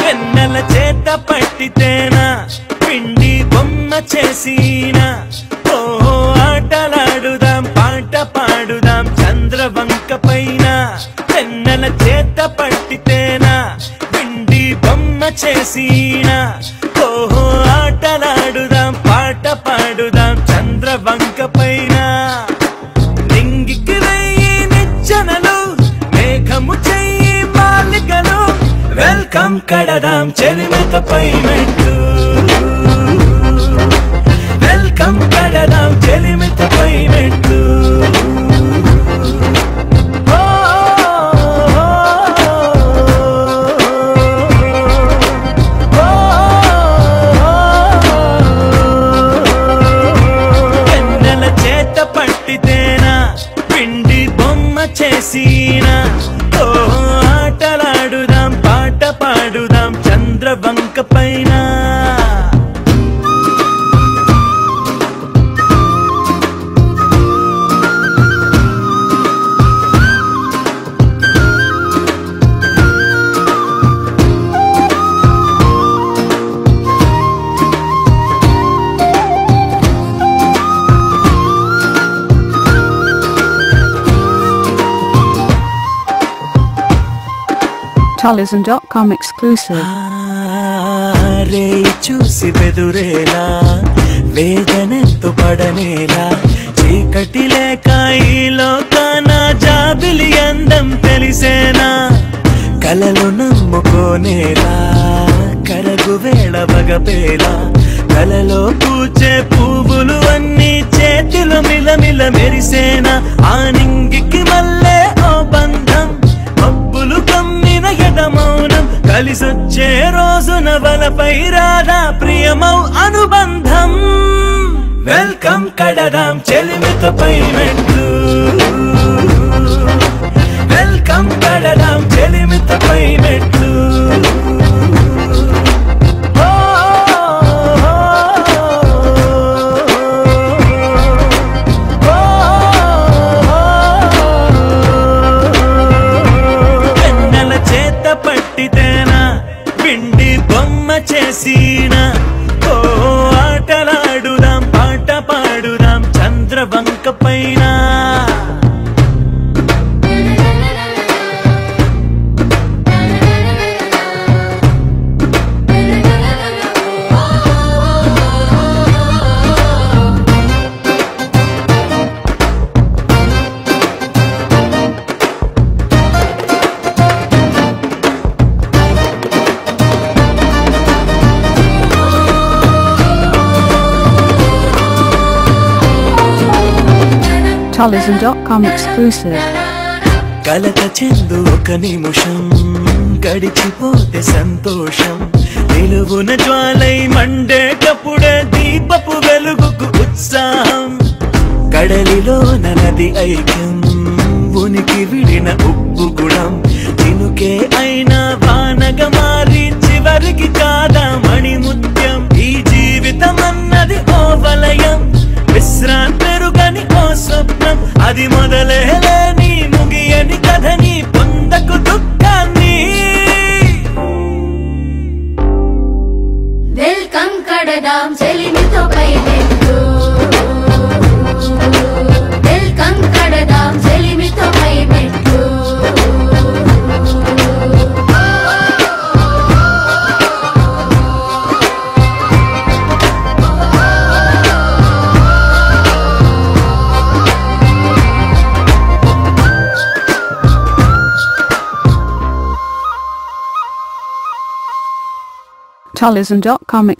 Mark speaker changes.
Speaker 1: వెన్నెల చేత పట్టితేనా పిండి బొమ్మ చేసినా ఓ ఆటలాడుదాం పాట పాడుదాం చంద్రవంక పైన వెన్నెల చేత పట్టితేనా పిండి బొమ్మ చేసినా ఓ ఆటలాడుదాం పాట పాడుదాం చంద్రవంక పైన నింగికి రయ్యి నిచ్చెనలు మేఘము చెయ్యి మాలికలు వెల్కమ్ కడదాం చెలిమితపై మెట్టు వెల్కమ్ కడదాం చెలిమితపై మెట్టు వెన్నెల చేత పట్టితేనా పిండి బొమ్మ చేసినా ఓ ఆటలాడుదాం పాట పాడుదాం చంద్రవంక పైన
Speaker 2: Talism.com exclusive.
Speaker 1: రే చూసి బెదురేలా వేదనెంతో పడనేలా చీకటి లేక ఈ లోకాన జాబిలి అందం తెలిసేనా కలలు నమ్ముకోనేలా కరగు వేళ వగపేలా కలలో పూచే పువ్వులు అన్ని చేతిలో మిలమిల మెరిసేనా ఆ నింగికి మల్లే ఓ బంధం మబ్బులు కమ్మిన ఎడమౌనం కలిసొచ్చే రోజున వలపై రాధా ప్రియమౌ అనుబంధం వెల్కమ్ కడదాం చెలిమితపై మెట్టు వెల్కమ్ కడదాం చెలిమితపై మెట్టు పట్టితేనా పిండి బొమ్మ చేసినా ఓ ఆటలాడుదాం పాట పాడుదాం చంద్రవంక పైన
Speaker 2: Talism.com exclusive.
Speaker 1: కలత చెందు ఒక నిమిషం గడిచిపోతే సంతోషం నిలువున జ్వాలై మండేటప్పుడే దీపపు వెలుగుకు ఉత్సాహం కడలిలో నది ఐక్యం ఉనికి విడిన ఉప్పు గుణం తినుకే అయినా వానగా మారి చివరికి కాదా మణిముత్యం ఈ జీవితం అన్నది ఓ వలయం విశ్రాంతి పెరుగని ఓ స్వప్నం అది మొదలేని ముగియని కథని పొందకు దుఃఖాన్ని
Speaker 3: వెల్కమ్ కడదాం చెలిమితపై మెట్టు వెల్కమ్ కడదాం చెలిమితపై మెట్టు
Speaker 2: Talism.com